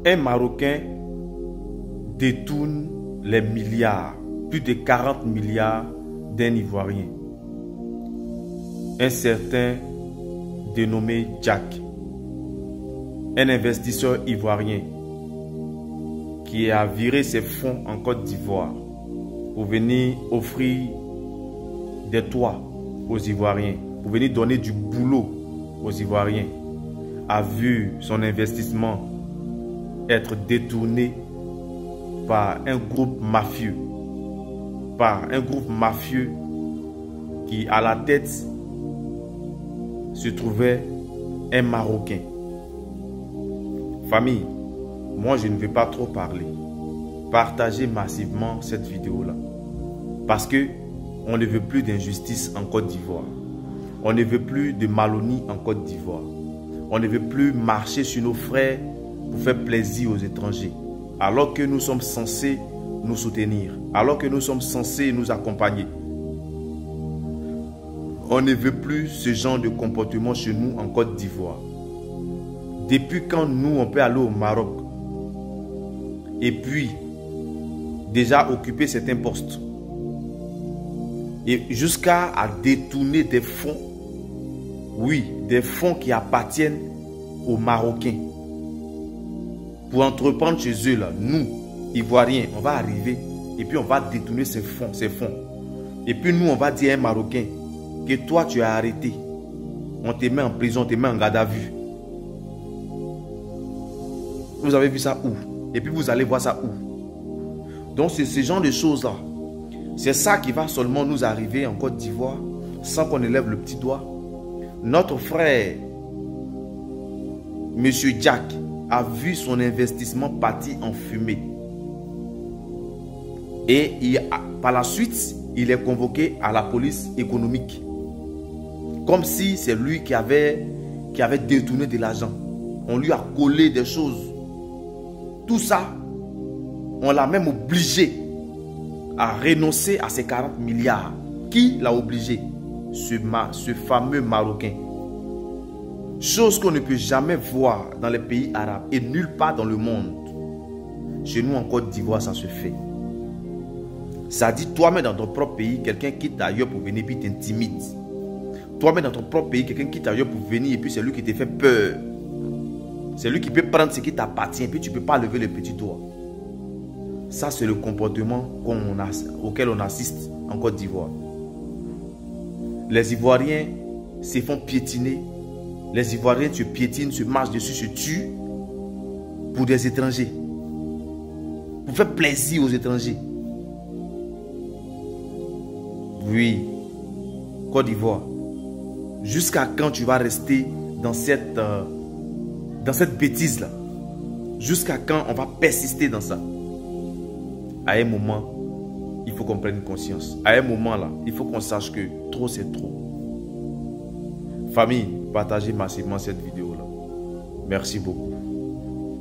Un Marocain détourne les milliards, plus de 40 milliards d'un Ivoirien. Un certain dénommé Jack, un investisseur ivoirien qui a viré ses fonds en Côte d'Ivoire pour venir offrir des toits aux Ivoiriens, pour venir donner du boulot aux Ivoiriens, a vu son investissement être détourné par un groupe mafieux. Qui, à la tête, se trouvait un Marocain. Famille, moi je ne vais pas trop parler. Partagez massivement cette vidéo-là. Parce que on ne veut plus d'injustice en Côte d'Ivoire. On ne veut plus de Malonie en Côte d'Ivoire. On ne veut plus marcher sur nos frères pour faire plaisir aux étrangers. Alors que nous sommes censés nous soutenir. Alors que nous sommes censés nous accompagner. On ne veut plus ce genre de comportement chez nous en Côte d'Ivoire. Depuis quand nous, on peut aller au Maroc et puis déjà occuper certains postes et jusqu'à détourner des fonds, oui, des fonds qui appartiennent aux Marocains pour entreprendre chez eux là. Nous, Ivoiriens, on va arriver et puis on va détourner ces fonds. Et puis nous, on va dire à un Marocain que toi, tu as arrêté. On te met en prison, on te met en garde à vue. Vous avez vu ça où? Et puis vous allez voir ça où? Donc c'est ce genre de choses-là. C'est ça qui va seulement nous arriver en Côte d'Ivoire sans qu'on élève le petit doigt. Notre frère, Monsieur Jack, a vu son investissement partir en fumée. Et par la suite, il est convoqué à la police économique. Comme si c'est lui qui avait détourné de l'argent. On lui a collé des choses. Tout ça, on l'a même obligé à renoncer à ses 40 milliards. Qui l'a obligé? Ce fameux Marocain. Chose qu'on ne peut jamais voir dans les pays arabes et nulle part dans le monde. Chez nous en Côte d'Ivoire, ça se fait. Ça dit, toi-même dans ton propre pays, quelqu'un quitte ailleurs pour venir et puis t'intimide. Toi-même dans ton propre pays, quelqu'un quitte ailleurs pour venir et puis c'est lui qui te fait peur. C'est lui qui peut prendre ce qui t'appartient et puis tu ne peux pas lever le petit doigt. Ça, c'est le comportement auquel on assiste en Côte d'Ivoire. Les Ivoiriens se font piétiner. Les Ivoiriens se piétinent, se marchent dessus, se tuent pour des étrangers. Pour faire plaisir aux étrangers. Oui, Côte d'Ivoire. Jusqu'à quand tu vas rester dans cette bêtise-là? Jusqu'à quand on va persister dans ça? À un moment, il faut qu'on prenne conscience. À un moment là, il faut qu'on sache que trop c'est trop. Famille, partagez massivement cette vidéo-là. Merci beaucoup.